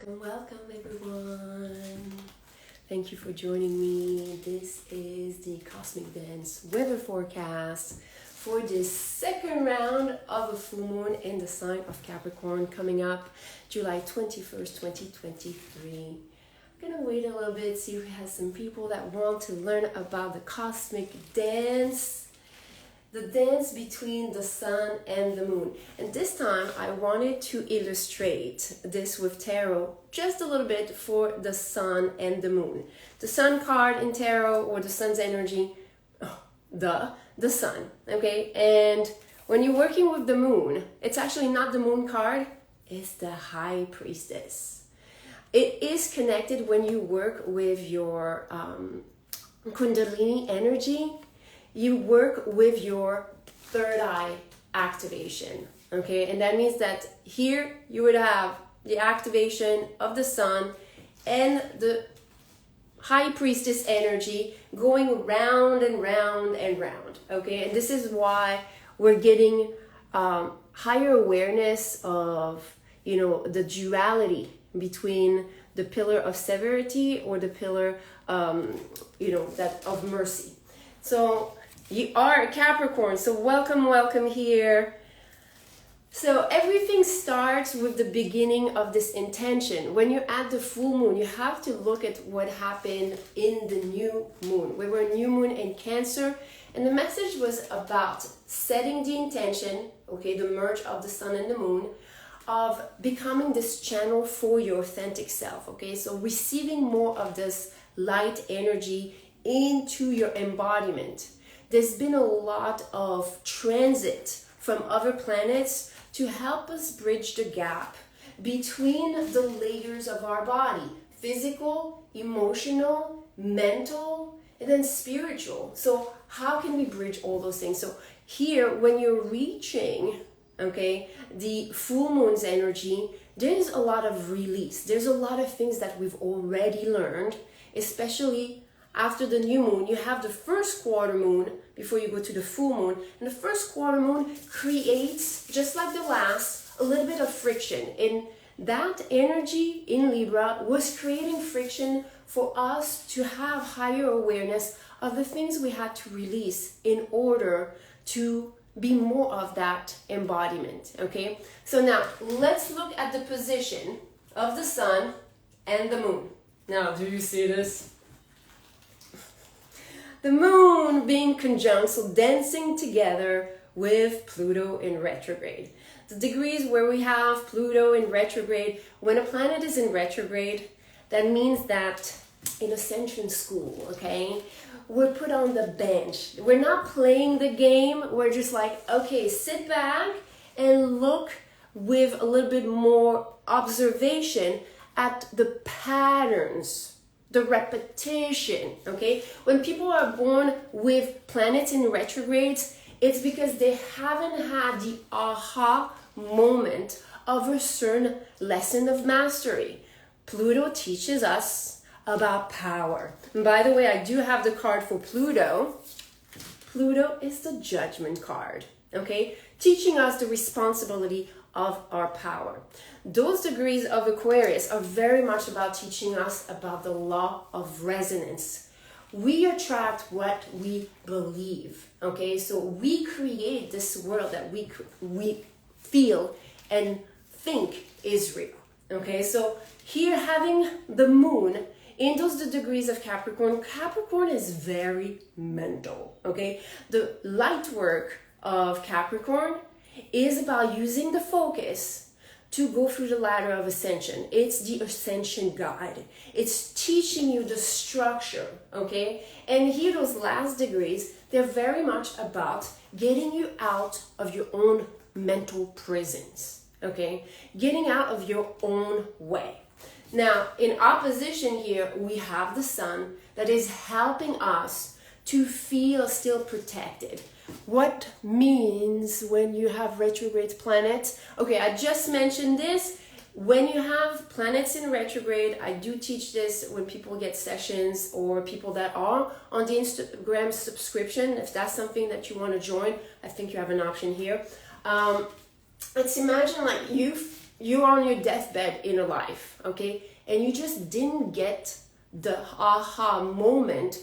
Welcome everyone. Thank you for joining me. This is the Cosmic Dance weather forecast for this second round of a full moon in the sign of Capricorn coming up July 21st, 2023. I'm gonna wait a little bit, see if we have some people that want to learn about the cosmic dance. The dance between the sun and the moon. And this time I wanted to illustrate this with tarot just a little bit for the sun and the moon. The sun card in tarot, or the sun's energy, the sun, okay? And when you're working with the moon, it's actually not the moon card, it's the high priestess. It is connected when you work with your Kundalini energy. You work with your third eye activation, okay? And that means that here you would have the activation of the sun and the high priestess energy going round and round and round, okay? And this is why we're getting higher awareness of, the duality between the pillar of severity or the pillar, that of mercy. So you are a Capricorn, so welcome here. So everything starts with the beginning of this intention. When you're at the full moon, you have to look at what happened in the new moon. We were a new moon in Cancer, and the message was about setting the intention, okay, the merge of the sun and the moon, of becoming this channel for your authentic self, okay? So receiving more of this light energy into your embodiment. There's been a lot of transit from other planets to help us bridge the gap between the layers of our body: physical, emotional, mental, and then spiritual. So how can we bridge all those things? So here, when you're reaching, okay, the full moon's energy, there's a lot of release. There's a lot of things that we've already learned, especially after the new moon. You have the first quarter moon before you go to the full moon. And the first quarter moon creates, just like the last, a little bit of friction. And that energy in Libra was creating friction for us to have higher awareness of the things we had to release in order to be more of that embodiment, okay? So now, let's look at the position of the sun and the moon. Now, do you see this? The moon being conjunct, so dancing together with Pluto in retrograde. The degrees where we have Pluto in retrograde, when a planet is in retrograde, that means that in Ascension School, okay, we're put on the bench. We're not playing the game, we're just like, okay, sit back and look with a little bit more observation at the patterns, the repetition, okay? When people are born with planets in retrogrades, it's because they haven't had the aha moment of a certain lesson of mastery. Pluto teaches us about power. And by the way, I do have the card for Pluto. Pluto is the judgment card, okay? Teaching us the responsibility of our power. Those degrees of Aquarius are very much about teaching us about the law of resonance. We attract what we believe, okay? So we create this world that we feel and think is real, okay? So here, having the moon in those degrees of Capricorn, Capricorn is very mental, okay? The light work of Capricorn is about using the focus to go through the ladder of ascension. It's the ascension guide. It's teaching you the structure, okay? And here, those last degrees, they're very much about getting you out of your own mental prisons, okay? Getting out of your own way. Now, in opposition here, we have the sun that is helping us to feel still protected. What means when you have retrograde planets? Okay, I just mentioned this. When you have planets in retrograde, I do teach this when people get sessions or people that are on the Instagram subscription. If that's something that you want to join, I think you have an option here. Let's imagine like you you're on your deathbed in a life, okay, and you just didn't get the aha moment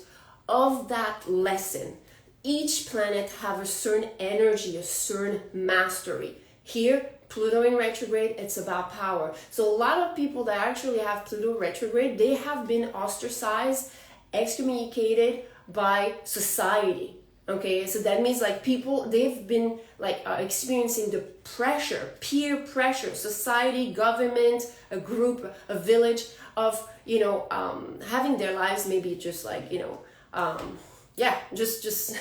of that lesson. Each planet have a certain energy, a certain mastery. Here, Pluto in retrograde, it's about power. So a lot of people that actually have Pluto retrograde, they have been ostracized, excommunicated by society. Okay, so that means like people, they've been like experiencing the pressure, peer pressure, society, government, a group, a village of, you know, having their lives maybe just like, you know, just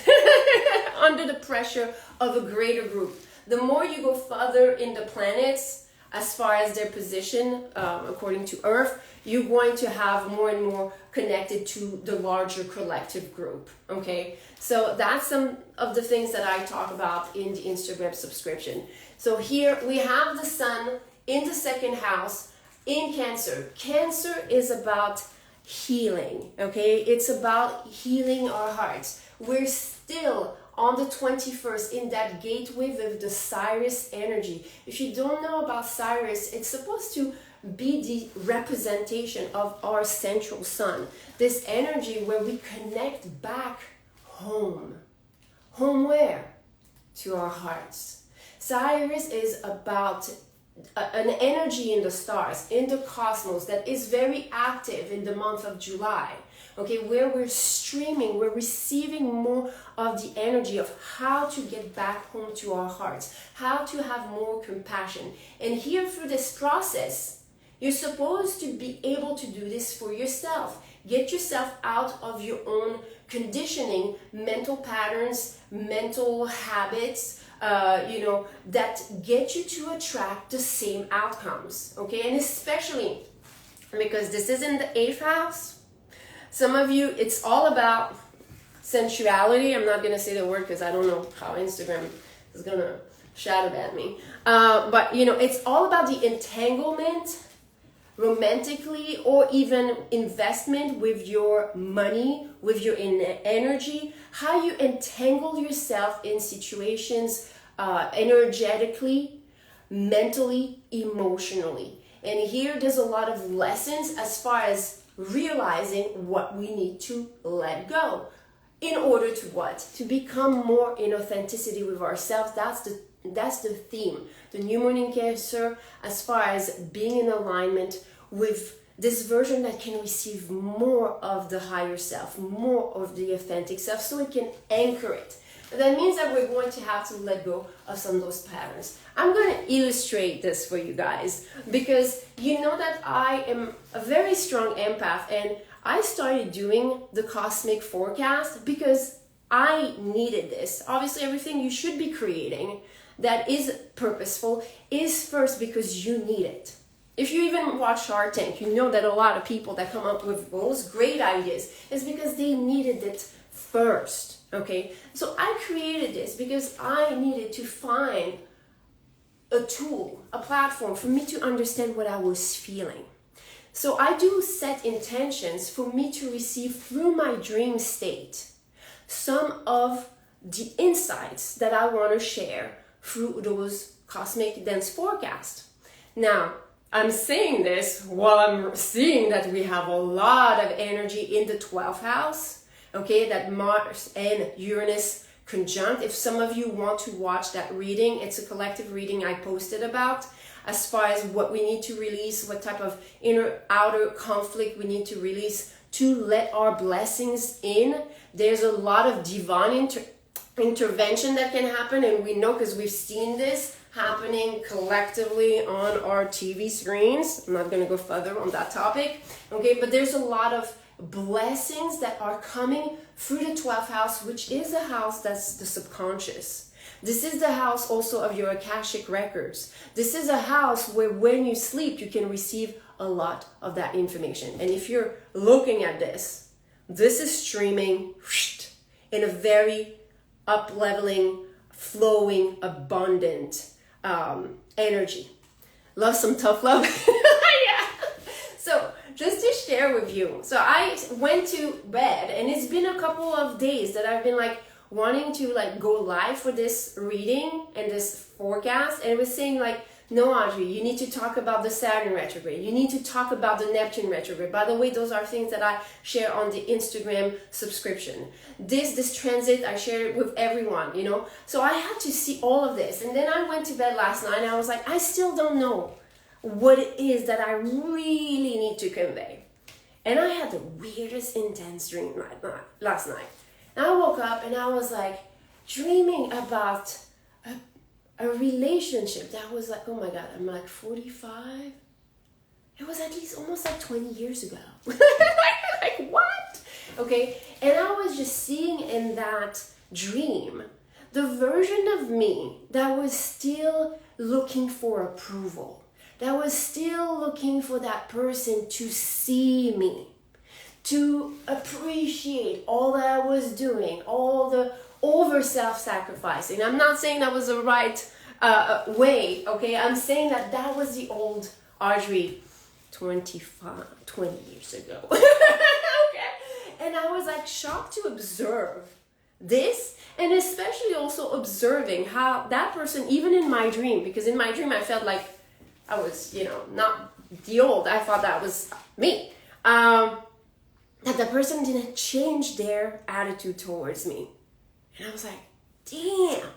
under the pressure of a greater group. The more you go further in the planets, as far as their position, according to Earth, you're going to have more and more connected to the larger collective group, okay? So that's some of the things that I talk about in the Instagram subscription. So here we have the Sun in the second house in Cancer. Cancer is about healing, okay? It's about healing our hearts. We're still on the 21st in that gateway with the Sirius energy. If you don't know about Sirius, it's supposed to be the representation of our central sun. This energy where we connect back home. Home where? To our hearts. Sirius is about an energy in the stars, in the cosmos, that is very active in the month of July. Okay, where we're streaming, we're receiving more of the energy of how to get back home to our hearts, how to have more compassion. And here through this process, you're supposed to be able to do this for yourself. Get yourself out of your own conditioning, mental patterns, mental habits, you know, that get you to attract the same outcomes. Okay, and especially because this is in the 8th house. Some of you, it's all about sensuality. I'm not going to say the word because I don't know how Instagram is going to shout at me. But, you know, it's all about the entanglement romantically or even investment with your money, with your energy, how you entangle yourself in situations energetically, mentally, emotionally. And here there's a lot of lessons as far as realizing what we need to let go in order to what? To become more in authenticity with ourselves. That's the theme. The new moon in Cancer, as far as being in alignment with this version that can receive more of the higher self, more of the authentic self, so it can anchor it. That means that we're going to have to let go of some of those patterns. I'm going to illustrate this for you guys because you know that I am a very strong empath, and I started doing the cosmic forecast because I needed this. Obviously, everything you should be creating that is purposeful is first because you need it. If you even watch Shark Tank, you know that a lot of people that come up with those great ideas is because they needed it first. Okay, so I created this because I needed to find a tool, a platform for me to understand what I was feeling. So I do set intentions for me to receive through my dream state some of the insights that I want to share through those cosmic dance forecasts. Now, I'm saying this while I'm seeing that we have a lot of energy in the 12th house. Okay, that Mars and Uranus conjunct. If some of you want to watch that reading, it's a collective reading I posted about as far as what we need to release, what type of inner outer conflict we need to release to let our blessings in. There's a lot of divine intervention that can happen, and we know because we've seen this happening collectively on our TV screens. I'm not going to go further on that topic. Okay, but there's a lot of blessings that are coming through the 12th house, which is a house that's the subconscious. This is the house also of your Akashic records. This is a house where when you sleep, you can receive a lot of that information. And if you're looking at this, this is streaming in a very up-leveling, flowing, abundant energy. Love some tough love. Yeah. So just to share with you, so I went to bed, and it's been a couple of days that I've been like wanting to like go live for this reading and this forecast, and it was saying like no, Audrey, you need to talk about the Saturn retrograde. You need to talk about the Neptune retrograde. By the way, those are things that I share on the Instagram subscription. This transit, I share it with everyone, you know. So I had to see all of this. And then I went to bed last night and I was like, I still don't know what it is that I really need to convey. And I had the weirdest intense dream last night. And I woke up and I was like dreaming about a relationship that was like, oh my God, I'm like 45. It was at least almost like 20 years ago. Like what? Okay, and I was just seeing in that dream the version of me that was still looking for approval, that was still looking for that person to see me, to appreciate all that I was doing, all the over self-sacrificing. I'm not saying that was the right way, okay? I'm saying that was the old Audrey 20 years ago. Okay? And I was like shocked to observe this, and especially also observing how that person, even in my dream, because in my dream I felt like I was, you know, not the old, I thought that was me. That the person didn't change their attitude towards me. And I was like, damn.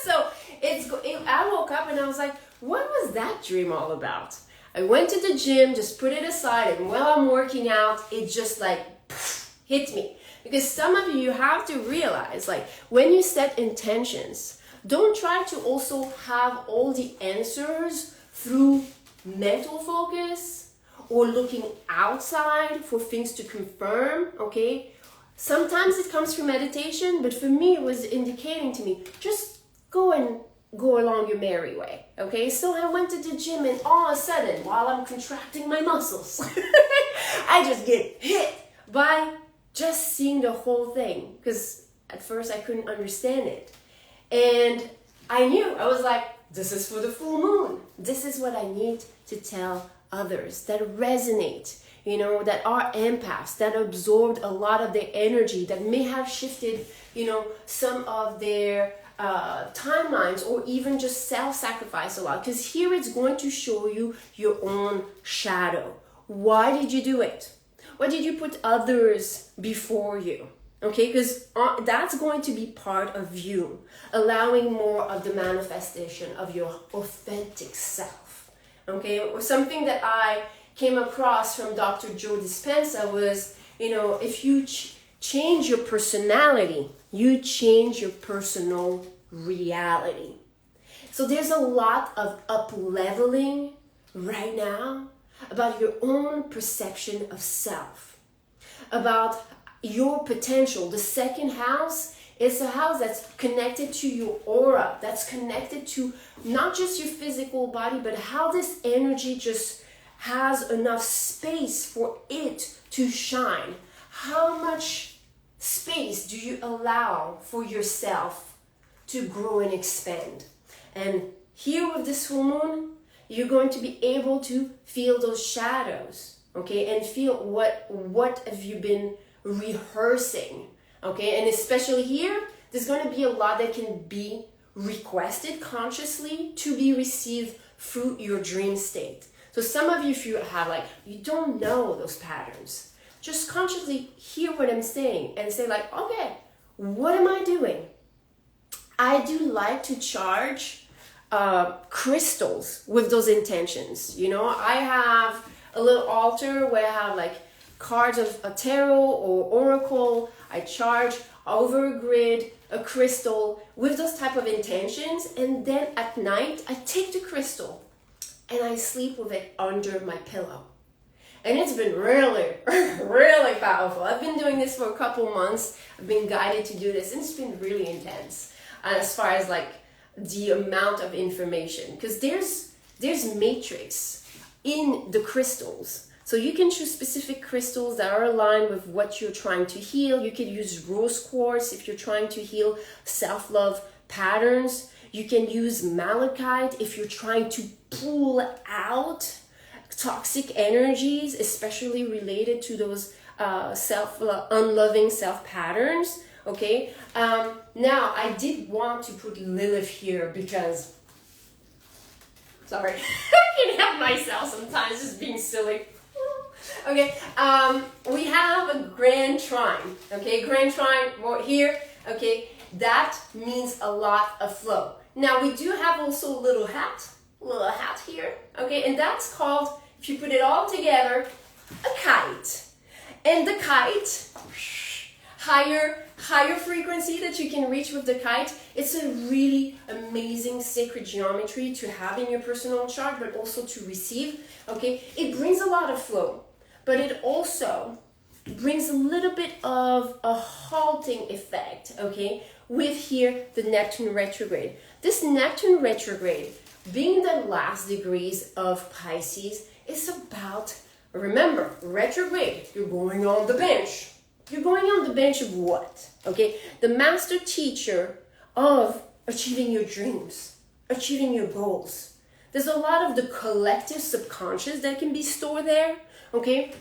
So I woke up and I was like, what was that dream all about? I went to the gym, just put it aside, and while I'm working out, it just like hit me. Because some of you have to realize, like, when you set intentions, don't try to also have all the answers through mental focus or looking outside for things to confirm, okay? Sometimes it comes from meditation, but for me, it was indicating to me, just go along your merry way, okay? So I went to the gym, and all of a sudden, while I'm contracting my muscles, I just get hit by just seeing the whole thing, because at first I couldn't understand it. And I knew, I was like, this is for the full moon. This is what I need to tell others that resonate, you know, that are empaths, that absorbed a lot of their energy, that may have shifted, you know, some of their timelines, or even just self-sacrifice a lot. Because here it's going to show you your own shadow. Why did you do it? Why did you put others before you? Okay, because that's going to be part of you, allowing more of the manifestation of your authentic self. Okay, or something that I came across from Dr. Joe Dispenza was, you know, if you change your personality, you change your personal reality. So there's a lot of up-leveling right now about your own perception of self, about your potential. The second house is a house that's connected to your aura, that's connected to not just your physical body, but how this energy just has enough space for it to shine. How much space do you allow for yourself to grow and expand? And here with this full moon, you're going to be able to feel those shadows, okay, and feel what have you been rehearsing, okay? And especially here, there's going to be a lot that can be requested consciously to be received through your dream state. So some of you, if you have like, you don't know those patterns, just consciously hear what I'm saying and say like, okay, what am I doing? I do like to charge crystals with those intentions. You know, I have a little altar where I have like cards of a tarot or oracle. I charge over a grid a crystal with those type of intentions, and then at night I take the crystal and I sleep with it under my pillow. And it's been really, really powerful. I've been doing this for a couple months. I've been guided to do this, and it's been really intense as far as like the amount of information, because there's matrix in the crystals. So you can choose specific crystals that are aligned with what you're trying to heal. You can use rose quartz if you're trying to heal self-love patterns. You can use malachite if you're trying to pull out toxic energies, especially related to those unloving self patterns. Okay, now I did want to put Lilith here because Sorry, I can't help myself sometimes, just being silly. Okay, we have a grand trine. Okay, grand trine here. Okay, that means a lot of flow. Now we do have also a little hat here. Okay, and that's called, if you put it all together, a kite. And the kite, higher frequency that you can reach with the kite, it's a really amazing sacred geometry to have in your personal chart, but also to receive. Okay, it brings a lot of flow, but it also brings a little bit of a halting effect, okay, with here the Neptune retrograde. This Neptune retrograde, being the last degrees of Pisces, is about, remember, retrograde, you're going on the bench. You're going on the bench of what? Okay, the master teacher of achieving your dreams, achieving your goals. There's a lot of the collective subconscious that can be stored there, okay?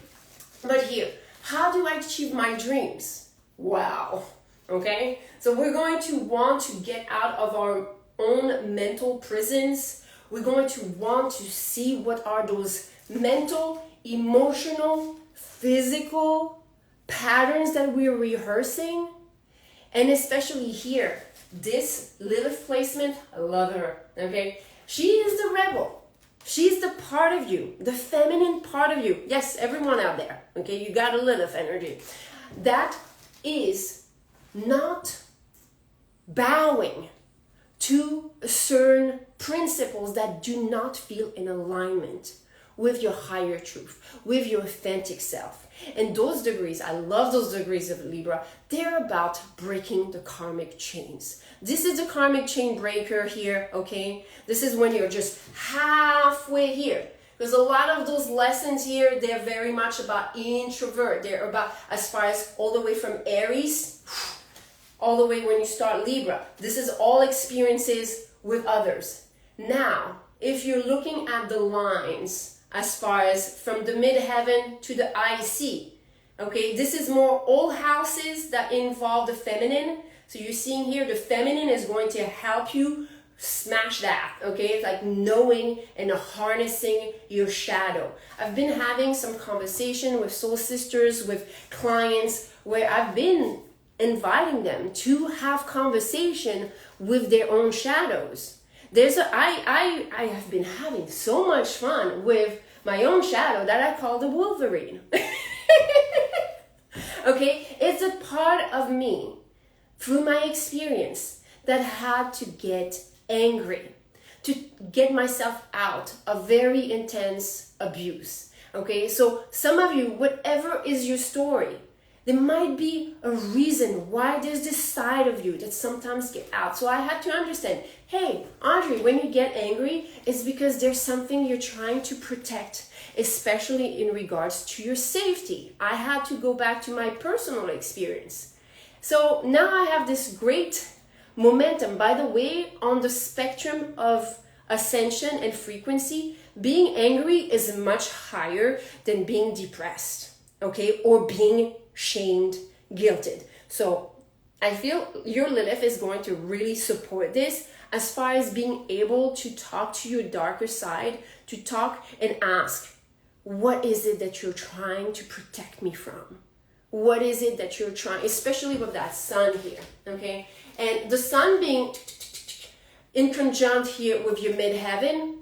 But here, how do I achieve my dreams? Wow, okay? So we're going to want to get out of our own mental prisons. We're going to want to see what are those mental, emotional, physical patterns that we're rehearsing. And especially here, this Lilith placement, I love her, okay? She is the rebel. She's the part of you, the feminine part of you. Yes, everyone out there, okay? You got a Lilith energy. That is not bowing to certain principles that do not feel in alignment with your higher truth, with your authentic self. And those degrees, I love those degrees of Libra, they're about breaking the karmic chains. This is the karmic chain breaker here, okay? This is when you're just halfway here. Because a lot of those lessons here, they're very much about introvert. They're about, as far as all the way from Aries, all the way when you start Libra. This is all experiences with others. Now, if you're looking at the lines, as far as from the midheaven to the IC, okay, this is more all houses that involve the feminine. So you're seeing here, the feminine is going to help you smash that, okay? It's like knowing and harnessing your shadow. I've been having some conversation with soul sisters, with clients, where I've been inviting them to have conversation with their own shadows. I have been having so much fun with my own shadow that I call the Wolverine. Okay, it's a part of me through my experience that had to get angry, to get myself out of very intense abuse. Okay, so some of you, whatever is your story, there might be a reason why there's this side of you that sometimes get out. So I had to understand, hey, Audrey, when you get angry, it's because there's something you're trying to protect, especially in regards to your safety. I had to go back to my personal experience. So now I have this great momentum. By the way, on the spectrum of ascension and frequency, being angry is much higher than being depressed, okay, or being shamed, guilted. So I feel your Lilith is going to really support this as far as being able to talk to your darker side, to talk and ask, what is it that you're trying to protect me from? What is it that you're trying, especially with that sun here, okay? And the sun being in conjunct here with your midheaven,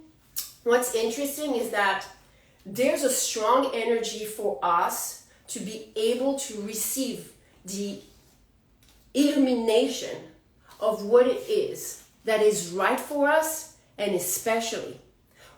what's interesting is that there's a strong energy for us to be able to receive the illumination of what it is that is right for us, and especially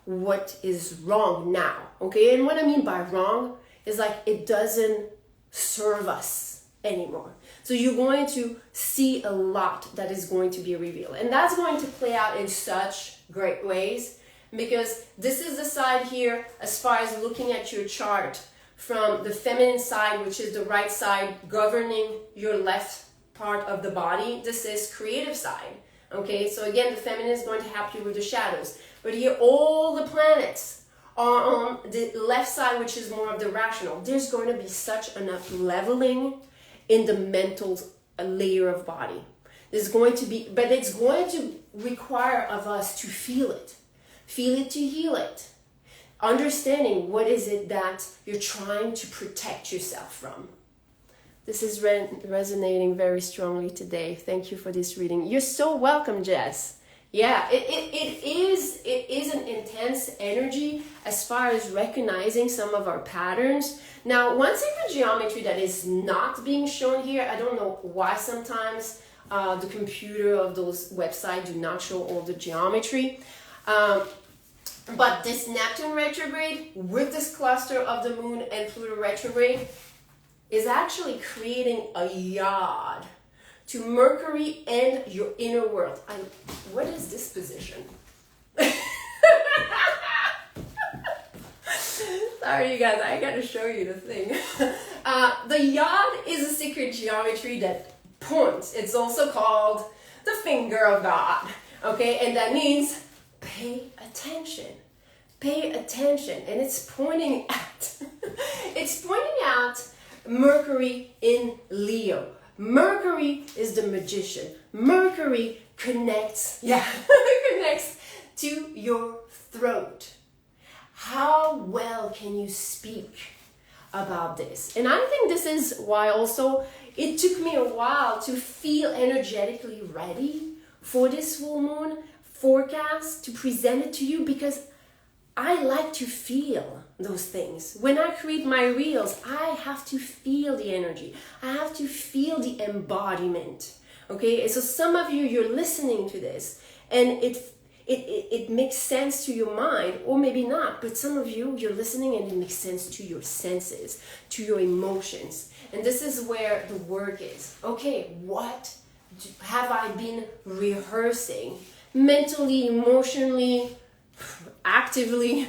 what is wrong now, okay? And what I mean by wrong is like it doesn't serve us anymore. So you're going to see a lot that is going to be revealed, and that's going to play out in such great ways, because this is the side here as far as looking at your chart from the feminine side, which is the right side governing your left part of the body. This is creative side, okay? So again, the feminine is going to help you with the shadows. But here, all the planets are on the left side, which is more of the rational. There's going to be such an up-leveling in the mental layer of body. There's going to be, but it's going to require of us to feel it, Feel it to heal it. Understanding what is it that you're trying to protect yourself from. This is resonating very strongly today. Thank you for this reading. You're so welcome, Jess. Yeah, it is an intense energy as far as recognizing some of our patterns. Now, one sacred geometry that is not being shown here, I don't know why sometimes the computer of those websites do not show all the geometry. But this Neptune retrograde with this cluster of the moon and Pluto retrograde is actually creating a yod to Mercury and your inner world. What is this position? Sorry, you guys, I gotta show you the thing. The yod is a sacred geometry that points. It's also called the finger of God. Okay, and that means pay attention. Pay attention. And it's pointing at Mercury in Leo. Mercury is the magician. Mercury connects to your throat. How well can you speak about this? And I think this is why also it took me a while to feel energetically ready for this full moon forecast to present it to you, because I like to feel those things. When I create my reels, I have to feel the energy. I have to feel the embodiment. Okay, so some of you, you're listening to this and it makes sense to your mind, or maybe not, but some of you, you're listening and it makes sense to your senses, to your emotions. And this is where the work is. Okay, what have I been rehearsing mentally, emotionally, actively,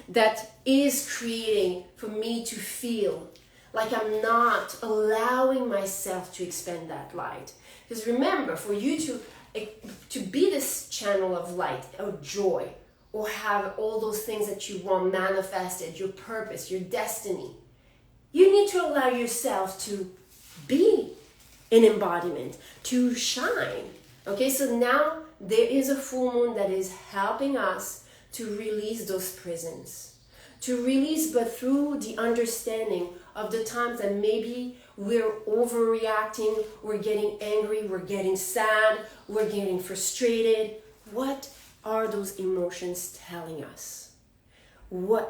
that is creating for me to feel like I'm not allowing myself to expand that light? Because remember, for you to be this channel of light or joy, or have all those things that you want manifested, your purpose, your destiny, you need to allow yourself to be an embodiment, to shine. Okay, so now there is a full moon that is helping us to release those prisons. To release, but through the understanding of the times that maybe we're overreacting, we're getting angry, we're getting sad, we're getting frustrated. What are those emotions telling us?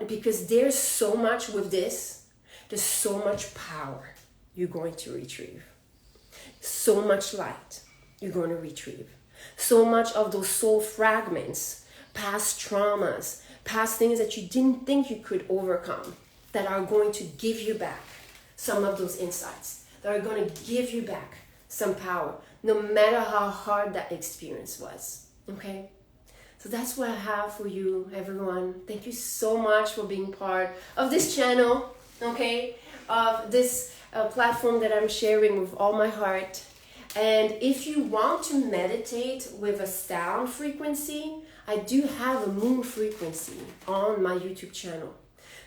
Because there's so much with this, there's so much power you're going to retrieve. So much light you're going to retrieve. So much of those soul fragments, past traumas, past things that you didn't think you could overcome, that are going to give you back some of those insights, that are going to give you back some power, no matter how hard that experience was. Okay? So that's what I have for you, everyone. Thank you so much for being part of this channel, okay? Of this platform that I'm sharing with all my heart. And if you want to meditate with a sound frequency, I do have a moon frequency on my YouTube channel.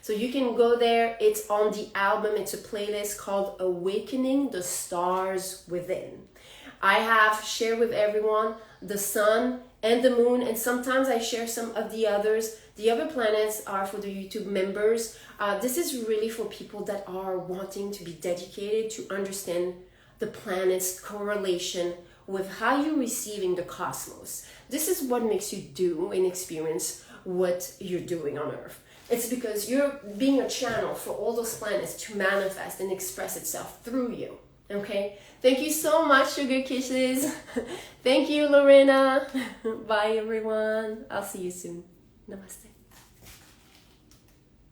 So you can go there. It's on the album. It's a playlist called Awakening the Stars Within. I have shared with everyone the sun and the moon, and sometimes I share some of the others. The other planets are for the YouTube members. This is really for people that are wanting to be dedicated to understand the planet's correlation with how you're receiving the cosmos. This is what makes you do and experience what you're doing on Earth. It's because you're being a channel for all those planets to manifest and express itself through you. Okay? Thank you so much, Sugar Kisses. Thank you, Lorena. Bye, everyone. I'll see you soon. Namaste.